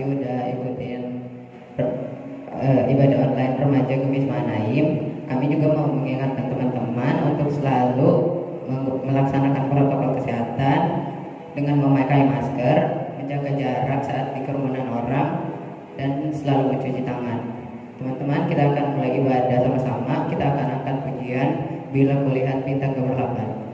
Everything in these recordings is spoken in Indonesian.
udah ikutin ibadah online remaja Gemisma Naim. Kami juga mau mengingatkan teman-teman untuk selalu melaksanakan protokol kesehatan dengan memakai masker, menjaga jarak saat di kerumunan orang, dan selalu mencuci tangan. Teman-teman, kita akan mulai ibadah sama-sama. Kita akan angkat pujian Bila Kulihat Bintang Keberlapan.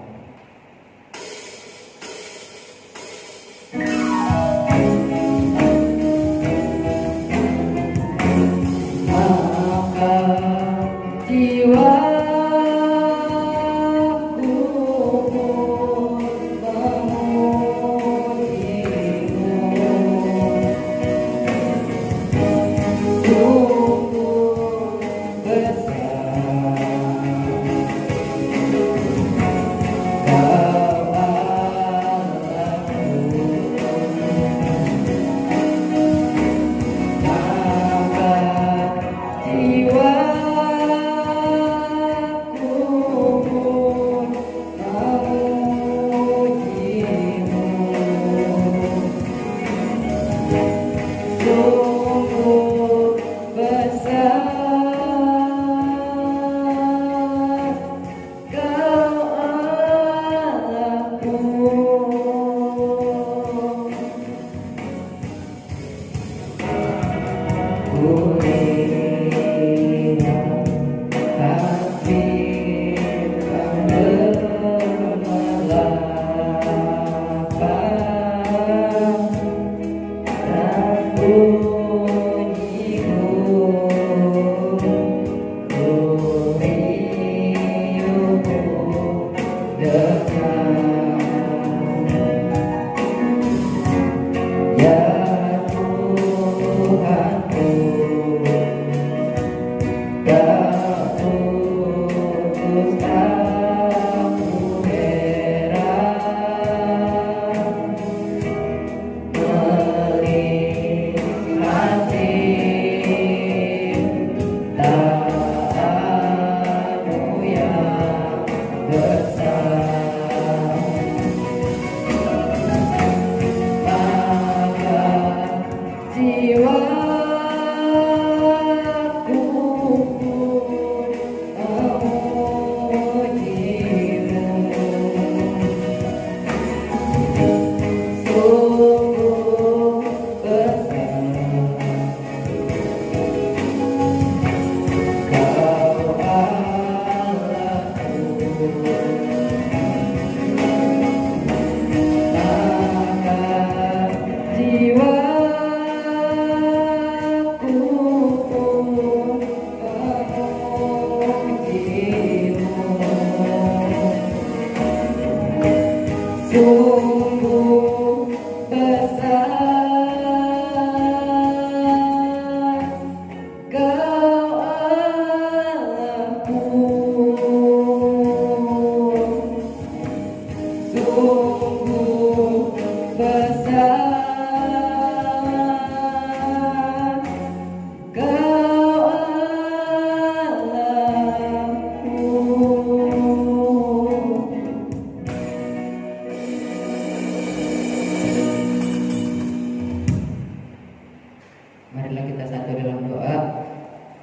Marilah kita satu dalam doa.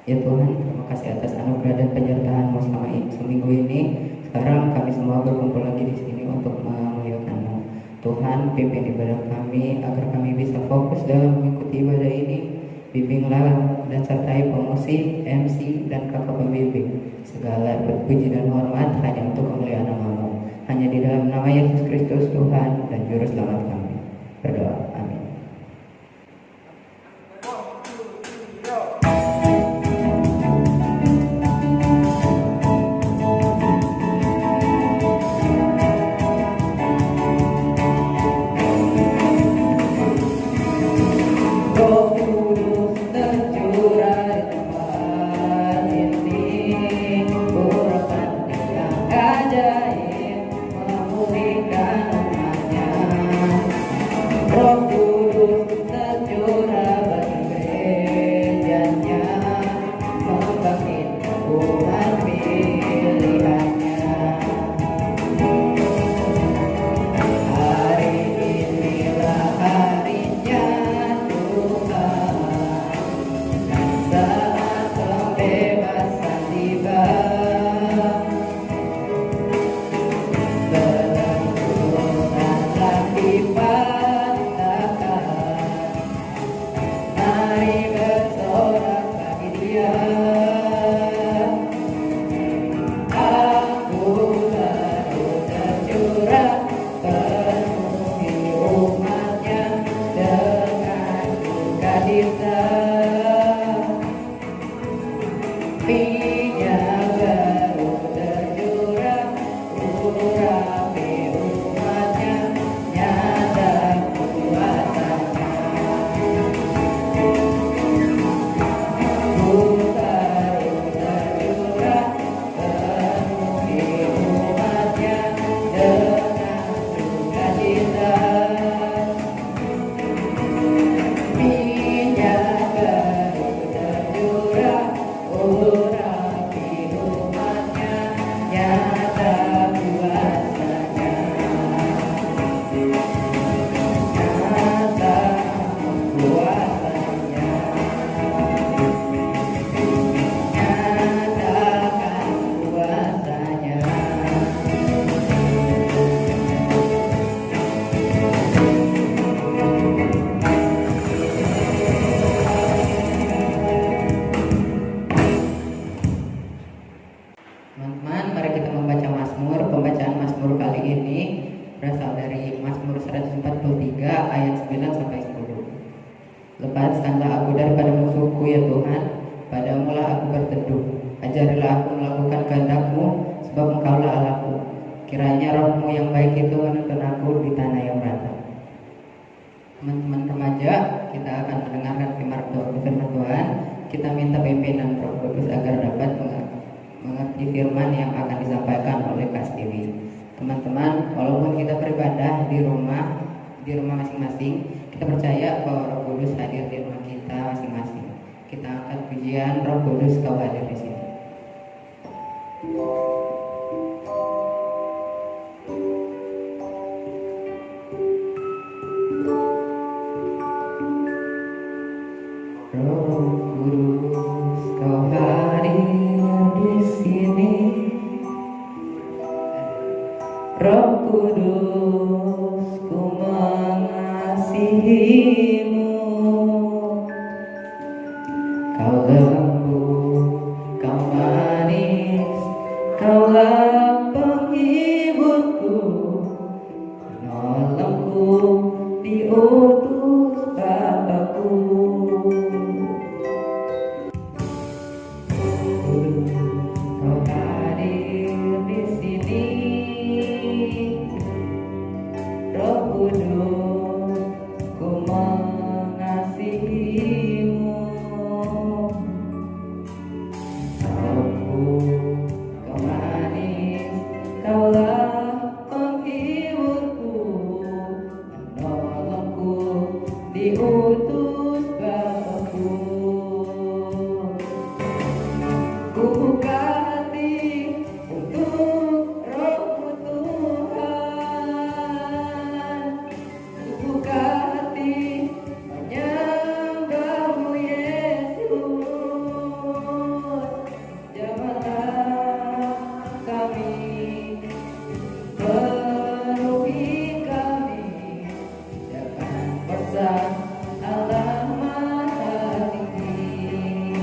Ya Tuhan, terima kasih atas anugerah dan penyertaan-Mu selama seminggu ini. Sekarang kami semua berkumpul lagi di sini untuk memuliakan-Mu. Tuhan, pimpin ibadah kami agar kami bisa fokus dalam mengikuti ibadah ini. Bimbinglah dan sertai pemusik, MC, dan kakak pembimbing. Segala puji dan hormat hanya untuk kemuliaan nama-Mu. Hanya di dalam nama Yesus Kristus Tuhan dan Juru Selamat kami berdoa. Amin. Roh kiranya rohmu yang baik itu menuntun aku di tanah yang rata. Teman-teman remaja, kita akan mendengarkan firman Tuhan. Kita minta pimpinan Roh Kudus agar dapat mengerti firman yang akan disampaikan oleh Kak Stewi. Teman-teman, walaupun kita beribadah di rumah masing-masing, kita percaya bahwa Roh Kudus hadir di rumah kita masing-masing. Kita angkat pujian Roh Kudus, kau hadir di sini. Roh Kudus, kau hadir di sini. Roh Kudus, ku mengasihimu. Kau lembut, kau manis, kaulah penghiburku, penolongku, diutus Bapakku. Kau hadir di sini. Roh Kudus, ku mengasihimu. Kau manis, kaulah penghiburku, penolongku, diutus Bapakku. Ku buka hati untuk Roh-Mu Tuhan. Ku buka hati menyembah-Mu Yesus. Jamahlah kami, penuhi kami dengan kuasa Allah Maha Tinggi.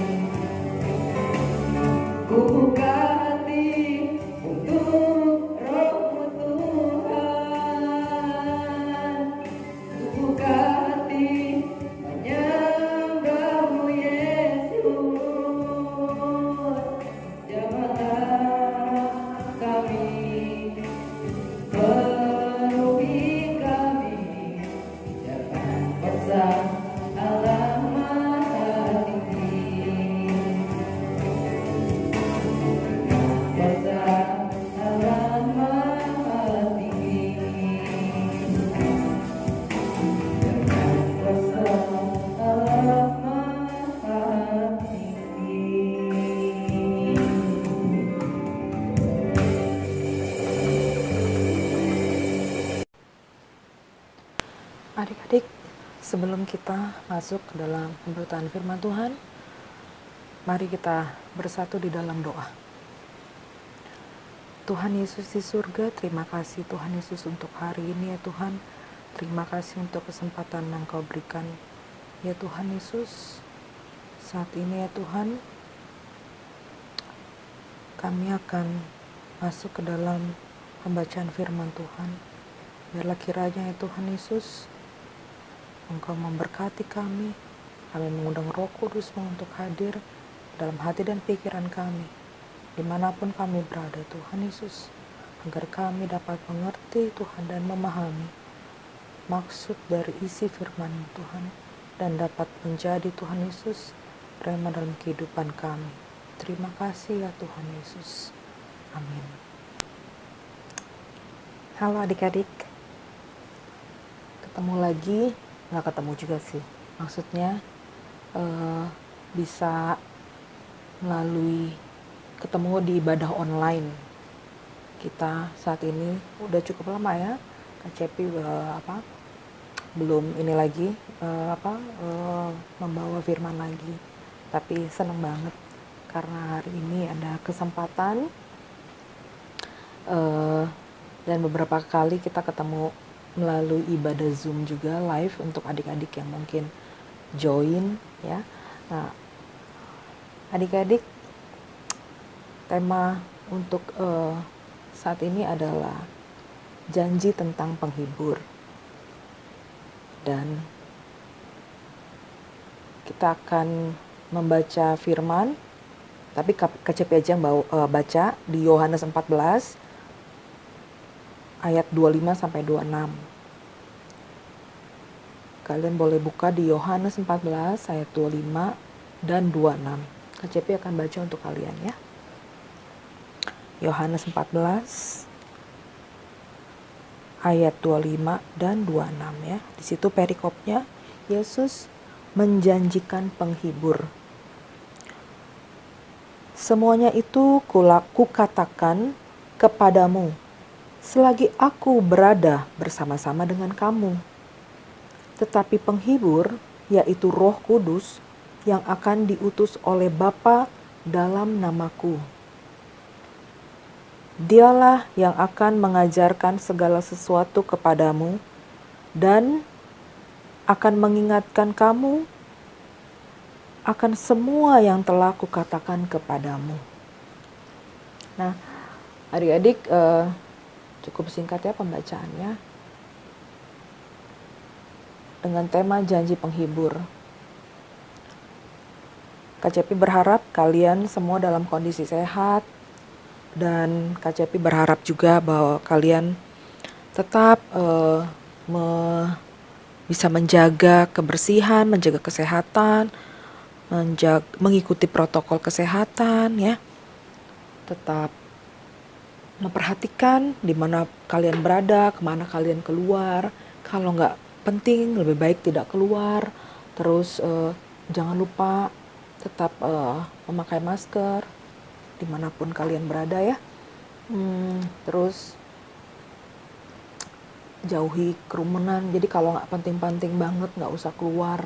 Ku buka hati untuk Roh-Mu Tuhan. Ku buka hati menyembah-Mu Yesus. Jamahlah kami, penuhi kami dengan kuasa Allah Maha Tinggi. Kuasa Allah Maha Tinggi. Kuasa Allah Maha Tinggi. Adik-adik, sebelum kita masuk ke dalam pemberitaan firman Tuhan, mari kita bersatu di dalam doa. Tuhan Yesus di surga, terima kasih Tuhan Yesus untuk hari ini ya Tuhan. Terima kasih untuk kesempatan yang Kau berikan ya Tuhan Yesus. Saat ini ya Tuhan, kami akan masuk ke dalam pembacaan firman Tuhan. Biarlah kiranya ya Tuhan Yesus, Engkau memberkati kami. Kami mengundang Roh Kudus untuk hadir dalam hati dan pikiran kami, dimanapun kami berada Tuhan Yesus, agar kami dapat mengerti Tuhan dan memahami maksud dari isi firman Tuhan, dan dapat menjadi Tuhan Yesus rema dalam kehidupan kami. Terima kasih ya Tuhan Yesus. Amin. Halo adik-adik, ketemu lagi. Nggak ketemu juga sih, maksudnya bisa melalui ketemu di ibadah online. Kita saat ini udah cukup lama ya, Kak Cepi belum ini lagi membawa firman lagi, tapi senang banget karena hari ini ada kesempatan dan beberapa kali kita ketemu melalui ibadah Zoom juga live untuk adik-adik yang mungkin join ya. Nah, adik-adik, tema untuk saat ini adalah janji tentang penghibur, dan kita akan membaca firman, tapi KCP aja yang baca di Yohanes 14 ayat 25 sampai 26. Kalian boleh buka di Yohanes 14 ayat 25 dan 26. KJP akan baca untuk kalian ya. Yohanes 14 ayat 25 dan 26 ya. Di situ perikopnya Yesus menjanjikan penghibur. Semuanya itu kukatakan kepadamu selagi aku berada bersama-sama dengan kamu. Tetapi penghibur, yaitu Roh Kudus, yang akan diutus oleh Bapa dalam namaku. Dialah yang akan mengajarkan segala sesuatu kepadamu dan akan mengingatkan kamu akan semua yang telah kukatakan kepadamu. Nah, adik-adik cukup singkat ya pembacaannya. Dengan tema janji penghibur. KJP berharap kalian semua dalam kondisi sehat, dan KJP berharap juga bahwa kalian tetap bisa menjaga kebersihan, menjaga kesehatan, mengikuti protokol kesehatan ya. Tetap memperhatikan di mana kalian berada, kemana kalian keluar. Kalau nggak penting, lebih baik tidak keluar. Terus jangan lupa tetap memakai masker dimanapun kalian berada ya. Terus jauhi kerumunan. Jadi kalau nggak penting-penting banget nggak usah keluar,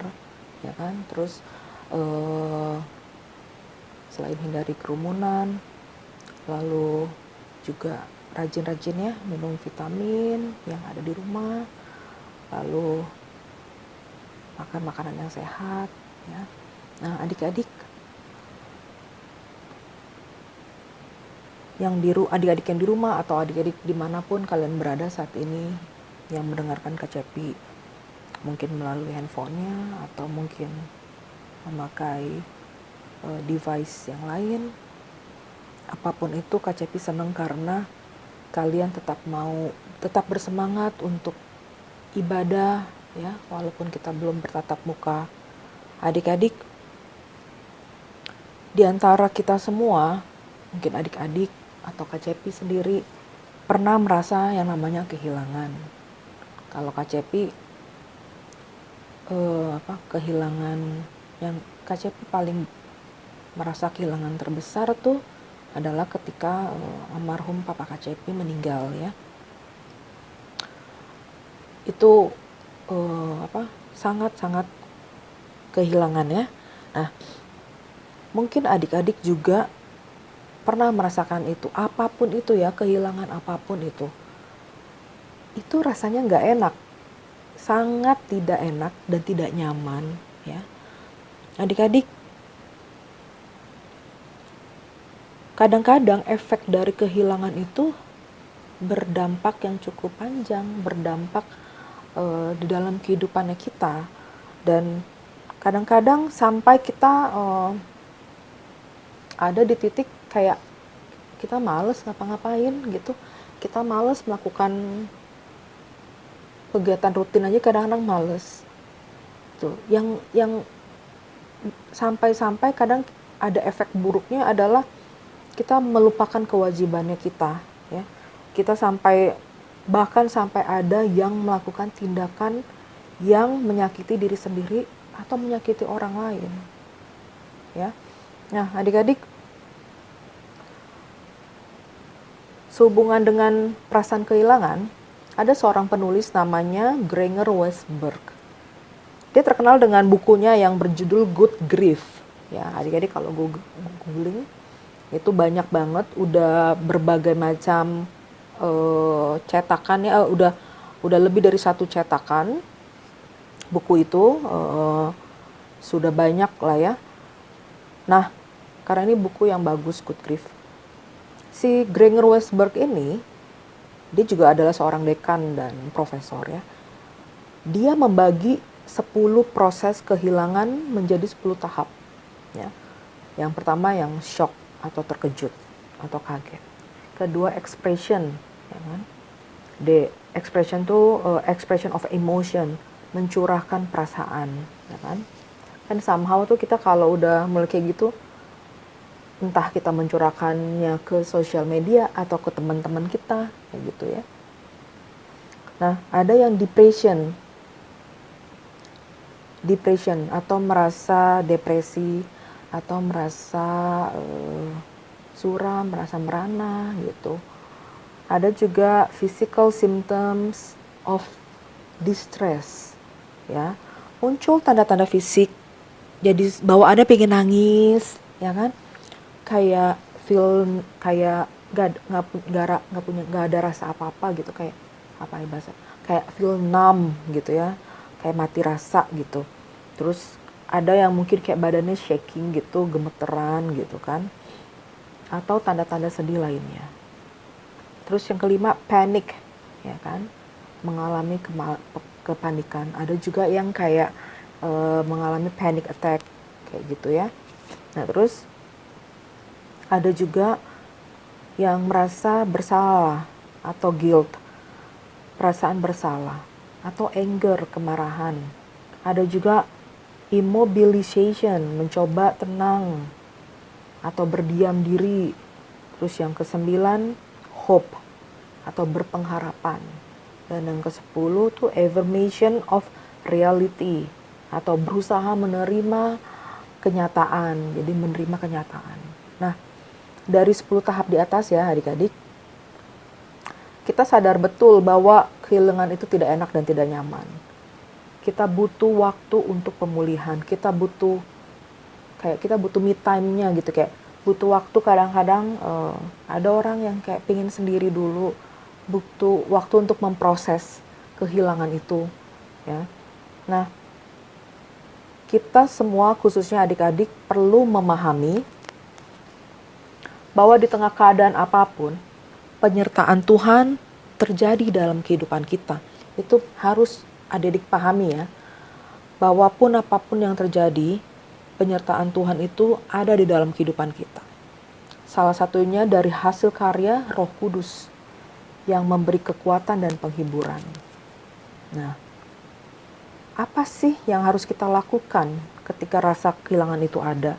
ya kan. Terus selain hindari kerumunan, lalu juga rajin-rajin ya minum vitamin yang ada di rumah. Lalu makan makanan yang sehat ya. Nah, adik-adik adik-adik yang di rumah atau adik-adik dimanapun kalian berada saat ini yang mendengarkan KCP, mungkin melalui handphonenya atau mungkin memakai device yang lain, apapun itu KCP senang karena kalian tetap bersemangat untuk ibadah ya, walaupun kita belum bertatap muka. Adik-adik, di antara kita semua, mungkin adik-adik atau KCP sendiri pernah merasa yang namanya kehilangan. Kalau KCP kehilangan yang KCP paling merasa kehilangan terbesar tuh adalah ketika almarhum Papa KCP meninggal ya. Itu sangat-sangat kehilangan ya. Nah, mungkin adik-adik juga pernah merasakan itu, apapun itu ya, kehilangan apapun itu rasanya nggak enak, sangat tidak enak dan tidak nyaman ya. Adik-adik, kadang-kadang efek dari kehilangan itu berdampak yang cukup panjang, berdampak di dalam kehidupannya kita, dan kadang-kadang sampai kita ada di titik kayak kita males ngapa-ngapain gitu, kita males melakukan kegiatan rutin aja, kadang-kadang males tuh. Yang sampai kadang ada efek buruknya adalah kita melupakan kewajibannya kita ya. Kita bahkan sampai ada yang melakukan tindakan yang menyakiti diri sendiri atau menyakiti orang lain ya. Nah, adik-adik, sehubungan dengan perasaan kehilangan, ada seorang penulis namanya Granger Westberg. Dia terkenal dengan bukunya yang berjudul Good Grief ya. Adik-adik kalau googling itu banyak banget, udah berbagai macam cetakan ya, udah lebih dari 1 cetakan buku itu, sudah banyak lah ya. Nah, karena ini buku yang bagus, Good Grief. Si Granger Westberg ini, dia juga adalah seorang dekan dan profesor ya. Dia membagi 10 proses kehilangan menjadi 10 tahap ya. Yang pertama yang shock atau terkejut atau kaget. Kedua expression ya kan? Expression tuh expression of emotion, mencurahkan perasaan, ya kan? Kan somehow tuh kita kalau udah mulai kayak gitu, entah kita mencurahkannya ke sosial media atau ke teman-teman kita, kayak gitu ya. Nah, ada yang depression atau merasa depresi atau merasa suram, merasa merana gitu. Ada juga physical symptoms of distress, ya. Muncul tanda-tanda fisik, jadi bawaannya pengen nangis, ya kan? Kayak nggak ada rasa apa-apa gitu, kayak apa ya bahasa, kayak feel numb gitu ya, kayak mati rasa gitu. Terus ada yang mungkin kayak badannya shaking gitu, gemeteran gitu kan, atau tanda-tanda sedih lainnya. Terus yang kelima, panic, ya kan, mengalami kepanikan. Ada juga yang kayak mengalami panic attack kayak gitu ya. Nah, terus ada juga yang merasa bersalah atau guilt, perasaan bersalah, atau anger, kemarahan. Ada juga immobilization, mencoba tenang atau berdiam diri. Terus yang ke-9, hope atau berpengharapan. Dan yang ke-10 tuh affirmation of reality atau berusaha menerima kenyataan. Jadi menerima kenyataan. Nah, dari 10 tahap di atas ya adik-adik, kita sadar betul bahwa kehilangan itu tidak enak dan tidak nyaman. Kita butuh waktu untuk pemulihan. Kita butuh me time-nya gitu, kayak butuh waktu. Kadang-kadang ada orang yang kayak pingin sendiri dulu, butuh waktu untuk memproses kehilangan itu, ya. Nah, kita semua khususnya adik-adik perlu memahami bahwa di tengah keadaan apapun, penyertaan Tuhan terjadi dalam kehidupan kita. Itu harus adik-adik pahami ya, bahwa apapun yang terjadi, penyertaan Tuhan itu ada di dalam kehidupan kita. Salah satunya dari hasil karya Roh Kudus yang memberi kekuatan dan penghiburan. Nah, apa sih yang harus kita lakukan ketika rasa kehilangan itu ada?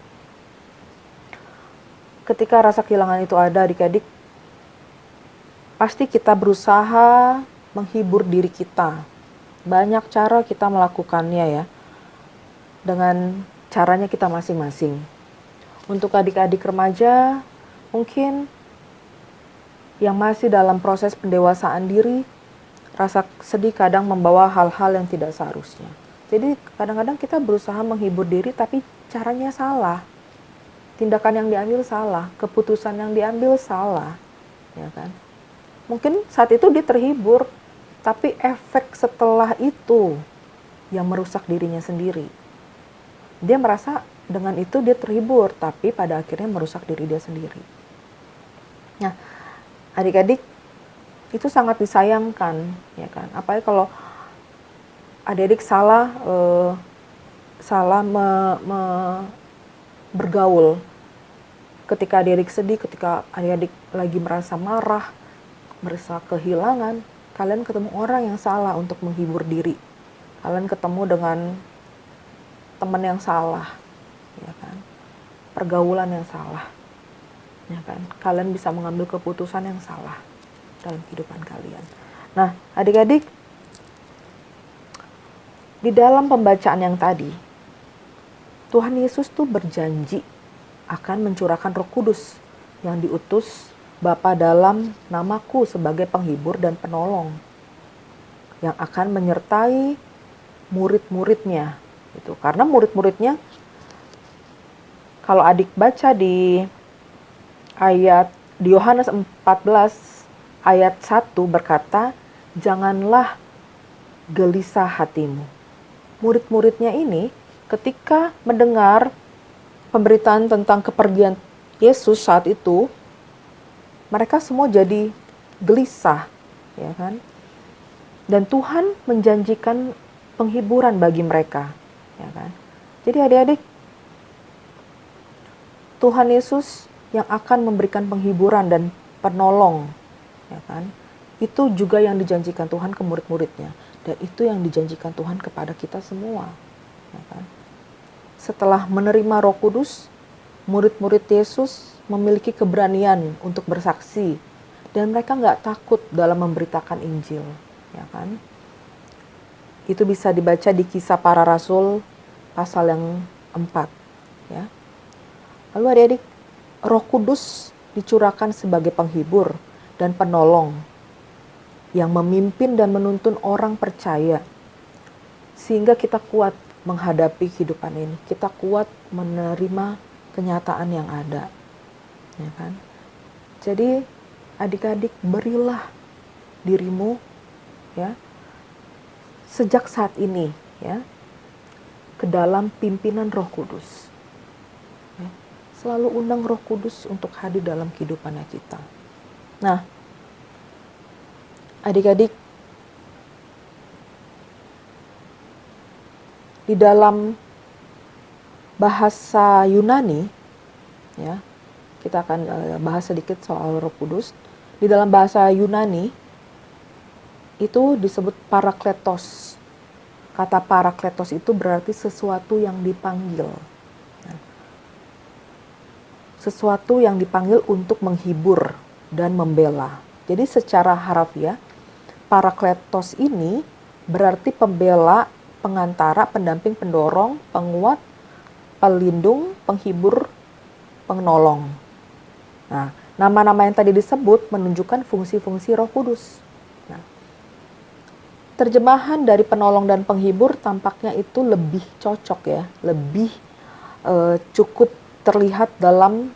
Ketika rasa kehilangan itu ada, adik-adik, pasti kita berusaha menghibur diri kita. Banyak cara kita melakukannya ya, dengan caranya kita masing-masing. Untuk adik-adik remaja, mungkin yang masih dalam proses pendewasaan diri, rasa sedih kadang membawa hal-hal yang tidak seharusnya. Jadi kadang-kadang kita berusaha menghibur diri tapi caranya salah. Tindakan yang diambil salah, keputusan yang diambil salah, ya kan? Mungkin saat itu dia terhibur, tapi efek setelah itu yang merusak dirinya sendiri. Dia merasa dengan itu dia terhibur, tapi pada akhirnya merusak diri dia sendiri. Nah, adik-adik, itu sangat disayangkan, ya kan? Apalagi kalau adik-adik salah bergaul. Ketika adik-adik sedih, ketika adik-adik lagi merasa marah, merasa kehilangan, kalian ketemu orang yang salah untuk menghibur diri. Kalian ketemu dengan teman yang salah, ya kan? Pergaulan yang salah, ya kan? Kalian bisa mengambil keputusan yang salah dalam kehidupan kalian. Nah, adik-adik, di dalam pembacaan yang tadi, Tuhan Yesus tuh berjanji akan mencurahkan Roh Kudus yang diutus Bapa dalam namaku sebagai penghibur dan penolong yang akan menyertai murid-muridnya. Itu karena murid-muridnya, kalau adik baca di Yohanes 14 ayat 1 berkata, janganlah gelisah hatimu. Murid-muridnya ini ketika mendengar pemberitaan tentang kepergian Yesus saat itu, mereka semua jadi gelisah, ya kan? Dan Tuhan menjanjikan penghiburan bagi mereka, ya kan? Jadi adik-adik, Tuhan Yesus yang akan memberikan penghiburan dan penolong, ya kan? Itu juga yang dijanjikan Tuhan ke murid-muridnya, dan itu yang dijanjikan Tuhan kepada kita semua. Ya kan? Setelah menerima Roh Kudus, murid-murid Yesus memiliki keberanian untuk bersaksi, dan mereka nggak takut dalam memberitakan Injil. Ya kan? Itu bisa dibaca di Kisah Para Rasul pasal yang 4. Ya. Lalu adik-adik, Roh Kudus dicurahkan sebagai penghibur dan penolong yang memimpin dan menuntun orang percaya, sehingga kita kuat menghadapi kehidupan ini. Kita kuat menerima kenyataan yang ada. Ya kan? Jadi adik-adik, berilah dirimu ya sejak saat ini ya ke dalam pimpinan Roh Kudus. Ya. Selalu undang Roh Kudus untuk hadir dalam kehidupannya kita. Nah, adik-adik, di dalam bahasa Yunani, ya, kita akan bahas sedikit soal Roh Kudus. Di dalam bahasa Yunani itu disebut parakletos. Kata parakletos itu berarti sesuatu yang dipanggil. Sesuatu yang dipanggil untuk menghibur dan membela. Jadi secara harafiah, parakletos ini berarti pembela, pengantara, pendamping, pendorong, penguat, pelindung, penghibur, penolong. Nah, nama-nama yang tadi disebut menunjukkan fungsi-fungsi Roh Kudus. Nah, terjemahan dari penolong dan penghibur tampaknya itu lebih cocok ya, lebih cukup terlihat dalam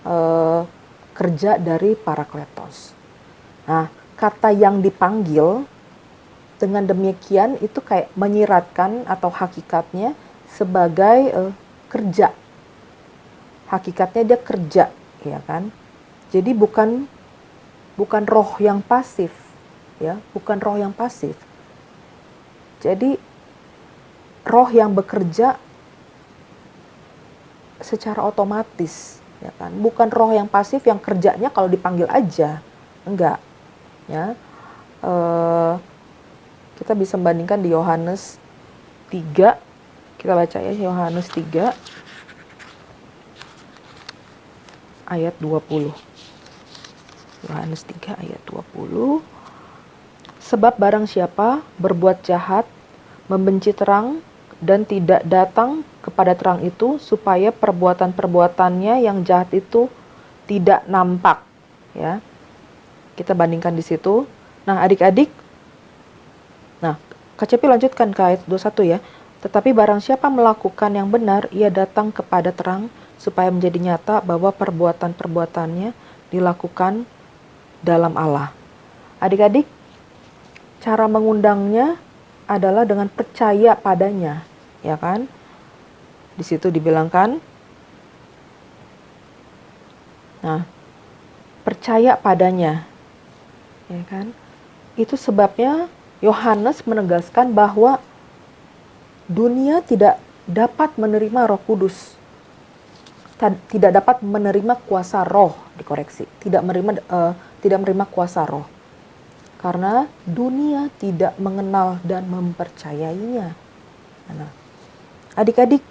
kerja dari parakletos. Nah, kata yang dipanggil dengan demikian itu kayak menyiratkan atau hakikatnya sebagai kerja. Hakikatnya dia kerja, ya kan? Jadi bukan roh yang pasif, ya, bukan roh yang pasif. Jadi roh yang bekerja secara otomatis, ya kan? Bukan roh yang pasif yang kerjanya kalau dipanggil aja, enggak, ya. Kita bisa bandingkan di Yohanes 3, kita baca ya, Yohanes 3 ayat 20. Yohanes 3 ayat 20. Sebab barang siapa berbuat jahat, membenci terang, dan tidak datang kepada terang itu, supaya perbuatan-perbuatannya yang jahat itu tidak nampak. Ya, kita bandingkan di situ. Nah, adik-adik, nah, KCP lanjutkan ke ayat 21 ya. Tetapi barang siapa melakukan yang benar, ia datang kepada terang, supaya menjadi nyata bahwa perbuatan-perbuatannya dilakukan dalam Allah. Adik-adik, cara mengundangnya adalah dengan percaya padanya, ya kan? Di situ dibilangkan, nah, percaya padanya, ya kan? Itu sebabnya Yohanes menegaskan bahwa dunia tidak dapat menerima Roh Kudus, tidak dapat menerima kuasa Roh, dikoreksi, tidak menerima kuasa Roh. Karena dunia tidak mengenal dan mempercayainya. Nah, adik-adik,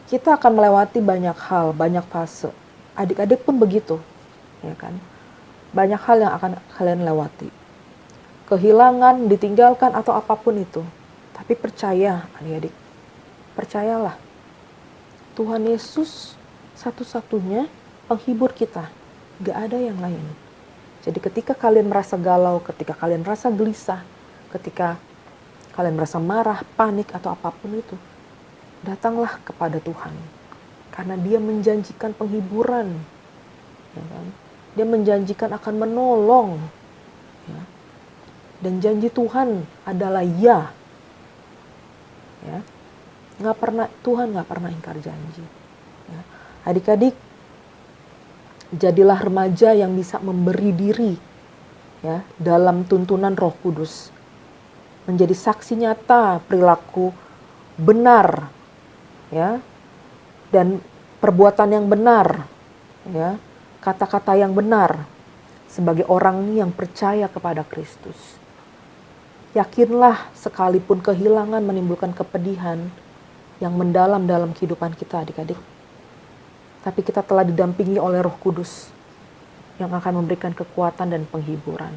kita akan melewati banyak hal, banyak fase. Adik-adik pun begitu, ya kan? Banyak hal yang akan kalian lewati. Kehilangan, ditinggalkan, atau apapun itu. Tapi percaya, adik-adik. Percayalah. Tuhan Yesus satu-satunya penghibur kita. Gak ada yang lain. Jadi ketika kalian merasa galau, ketika kalian merasa gelisah, ketika kalian merasa marah, panik, atau apapun itu, datanglah kepada Tuhan. Karena Dia menjanjikan penghiburan. Ya kan? Dia menjanjikan akan menolong. Ya. Dan janji Tuhan adalah ya. Ya. Tuhan gak pernah ingkar janji. Ya. Adik-adik, jadilah remaja yang bisa memberi diri ya dalam tuntunan Roh Kudus. Menjadi saksi nyata perilaku benar ya, dan perbuatan yang benar ya, kata-kata yang benar sebagai orang yang percaya kepada Kristus. Yakinlah sekalipun kehilangan menimbulkan kepedihan yang mendalam dalam kehidupan kita adik-adik, tapi kita telah didampingi oleh Roh Kudus yang akan memberikan kekuatan dan penghiburan.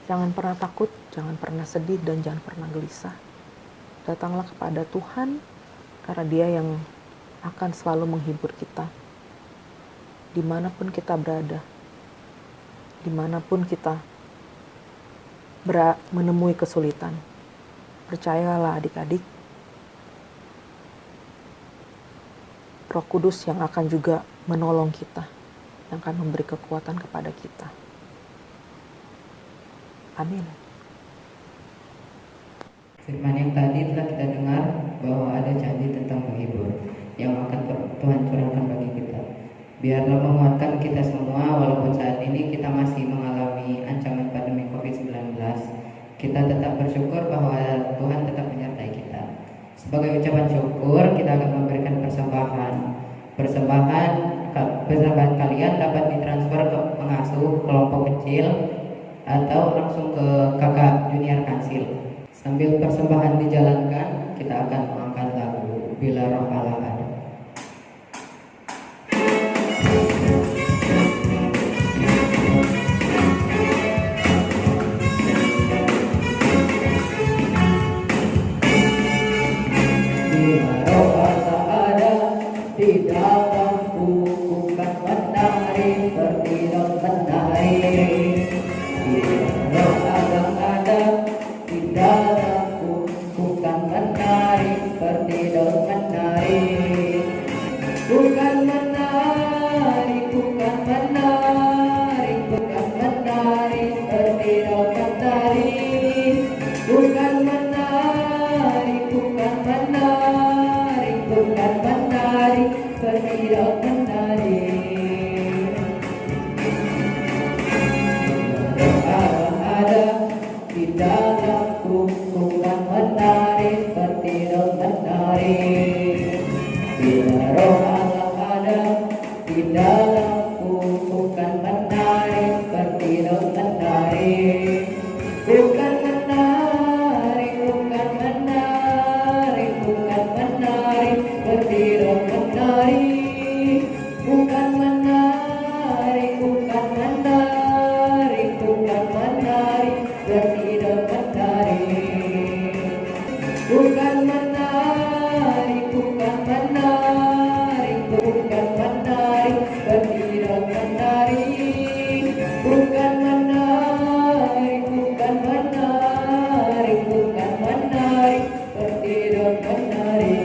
Jangan pernah takut, jangan pernah sedih, dan jangan pernah gelisah. Datanglah kepada Tuhan karena Dia yang akan selalu menghibur kita. Dimanapun kita berada, dimanapun kita menemui kesulitan. Percayalah adik-adik, Roh Kudus yang akan juga menolong kita, yang akan memberi kekuatan kepada kita. Amin. Firman yang tadi telah kita dengar bahwa ada janji tentang menghibur yang akan Tuhan curahkan bagi kita. Biarlah menguatkan kita semua walaupun saat ini kita masih mengalami ancaman pandemi COVID-19. Kita tetap bersyukur bahwa Tuhan tetap menyertai kita. Sebagai ucapan syukur, kita akan memberikan persembahan. Persembahan kalian dapat ditransfer ke pengasuh kelompok kecil atau langsung ke kakak junior kansil. Sambil persembahan dijalankan, kita akan mengangkat lagu Bila Roh Allah Ada. Bila Roh Allah ada di dalamku, bukan menari seperti daun menari. Bila Roh Allah ada di dalamku, bukan menari seperti daun menari. Bukan menari, bukan menari, bukan menari seperti daun menari. Bukan menari, bukan menari, bukan menari seperti daun menari. Roh Allah ada di dalamku, bukan menari seperti daun menari. Bila Roh Allah ada di dalamku, bukan menari seperti daun menari. Bukan menari, bukan menari, bukan menari seperti daun menari. Bukan menari, bukan menari, bukan menari seperti daun menari. Bukan menari, bukan menari, bukan menari seperti daun menari. Bukan menari, bukan menari, bukan menari seperti daun menari.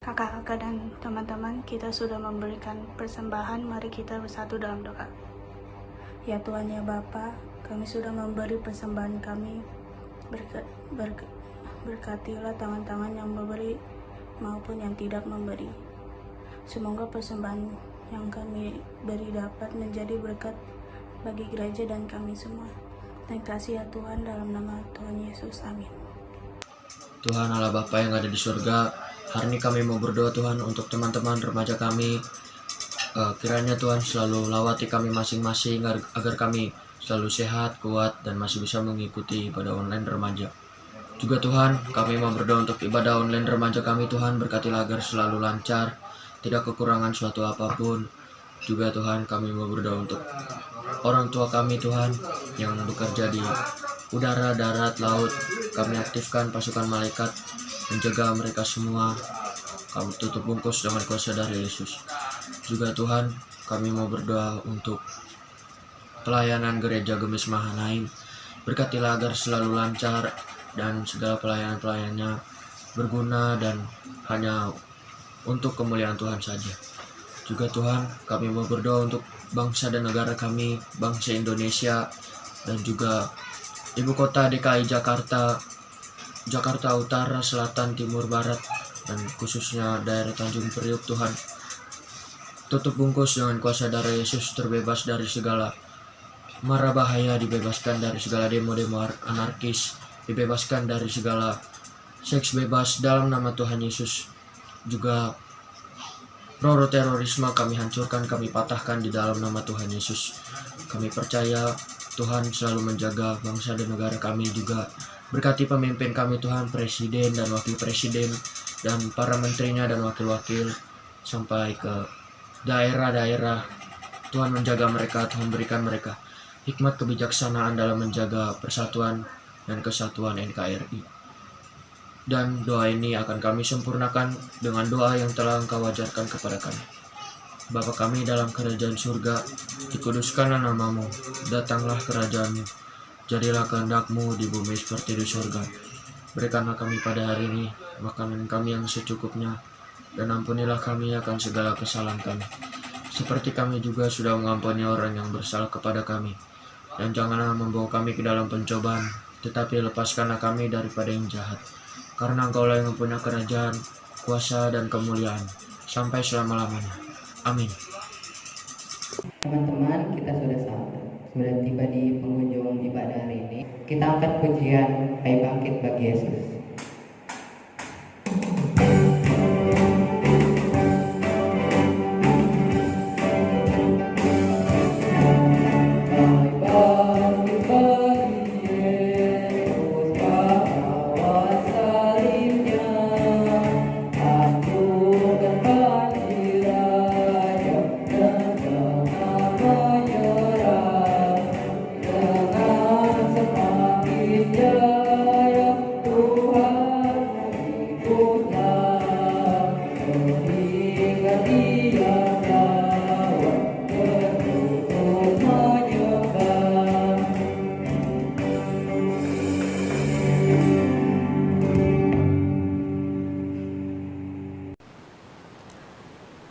Kakak-kakak dan teman-teman, kita sudah memberikan persembahan. Mari kita bersatu dalam doa. Ya Tuhan, ya Bapa, kami sudah memberi persembahan kami. Berkatilah tangan-tangan yang memberi maupun yang tidak memberi. Semoga persembahan yang kami beri dapat menjadi berkat bagi gereja dan kami semua. Terima kasih ya Tuhan, dalam nama Tuhan Yesus, amin. Tuhan Allah Bapa yang ada di surga, hari ini kami mau berdoa Tuhan untuk teman-teman remaja kami. Kiranya Tuhan selalu lawati kami masing-masing agar kami selalu sehat, kuat, dan masih bisa mengikuti ibadah online remaja. Juga Tuhan, kami mau berdoa untuk ibadah online remaja kami. Tuhan, berkatilah agar selalu lancar, tidak kekurangan suatu apapun. Juga Tuhan, kami mau berdoa untuk orang tua kami Tuhan yang bekerja di udara, darat, laut. Kami aktifkan pasukan malaikat menjaga mereka semua. Kami tutup bungkus dengan kuasa dari Yesus. Juga Tuhan, kami mau berdoa untuk pelayanan gereja Gemis Mahanaim. Berkatilah agar selalu lancar dan segala pelayanan-pelayanannya berguna dan hanya untuk kemuliaan Tuhan saja. Juga Tuhan, kami mau berdoa untuk bangsa dan negara kami, bangsa Indonesia, dan juga ibu kota DKI Jakarta, Jakarta Utara, Selatan, Timur, Barat, dan khususnya daerah Tanjung Priok. Tuhan, tutup bungkus dengan kuasa darah Yesus, terbebas dari segala mara bahaya, dibebaskan dari segala demo-demo anarkis dibebaskan dari segala seks bebas dalam nama Tuhan Yesus. Juga roh terorisme kami hancurkan, kami patahkan di dalam nama Tuhan Yesus. Kami percaya Tuhan selalu menjaga bangsa dan negara kami, juga berkati pemimpin kami Tuhan, presiden dan wakil presiden, dan para menterinya dan wakil-wakil sampai ke daerah-daerah. Tuhan menjaga mereka, Tuhan berikan mereka hikmat kebijaksanaan dalam menjaga persatuan dan kesatuan NKRI. Dan doa ini akan kami sempurnakan dengan doa yang telah Engkau ajarkan kepada kami. Bapa kami dalam kerajaan surga, dikuduskanlah namamu, datanglah kerajaanmu, jadilah kehendak-Mu di bumi seperti di surga. Berikanlah kami pada hari ini makanan kami yang secukupnya, dan ampunilah kami akan segala kesalahan kami, seperti kami juga sudah mengampuni orang yang bersalah kepada kami. Dan janganlah membawa kami ke dalam pencobaan, tetapi lepaskanlah kami daripada yang jahat. Karena Engkaulah yang mempunyai kerajaan, kuasa, dan kemuliaan, sampai selama-lamanya. Amin. Teman-teman, kita sudah tiba di penghujung ibadah hari ini. Kita angkat pujian Hai Bangkit bagi Yesus.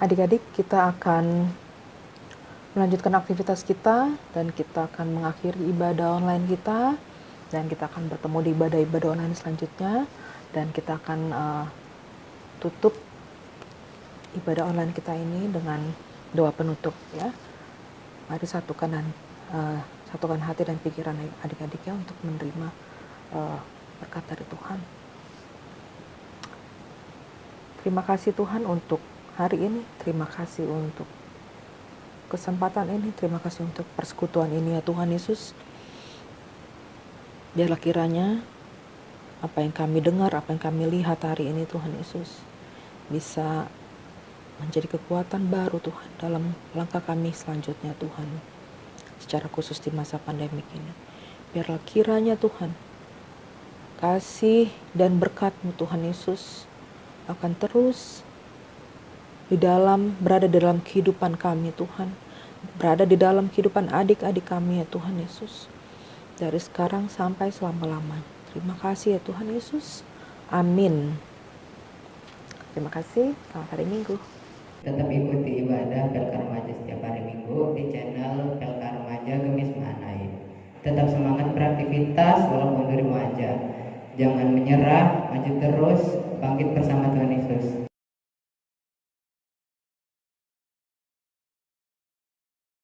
Adik-adik, kita akan melanjutkan aktivitas kita dan kita akan mengakhiri ibadah online kita, dan kita akan bertemu di ibadah-ibadah online selanjutnya, dan kita akan tutup ibadah online kita ini dengan doa penutup, ya. Mari satukan hati dan pikiran adik-adik ya untuk menerima berkat dari Tuhan. Terima kasih Tuhan untuk hari ini, terima kasih untuk kesempatan ini, terima kasih untuk persekutuan ini ya Tuhan Yesus. Biarlah kiranya apa yang kami dengar, apa yang kami lihat hari ini Tuhan Yesus bisa menjadi kekuatan baru Tuhan dalam langkah kami selanjutnya Tuhan, secara khusus di masa pandemik ini. Biarlah kiranya Tuhan kasih dan berkat-Mu Tuhan Yesus akan terus berada di dalam kehidupan kami Tuhan, berada di dalam kehidupan adik-adik kami ya Tuhan Yesus, dari sekarang sampai selama-lamanya. Terima kasih ya Tuhan Yesus. Amin. Terima kasih. Selamat hari Minggu. Tetap ikuti ibadah Pelkar Remaja setiap hari Minggu di channel Pelkar Remaja Gemis Manai. Tetap semangat beraktivitas walaupun di rumah aja. Jangan menyerah, maju terus, bangkit bersama Tuhan Yesus.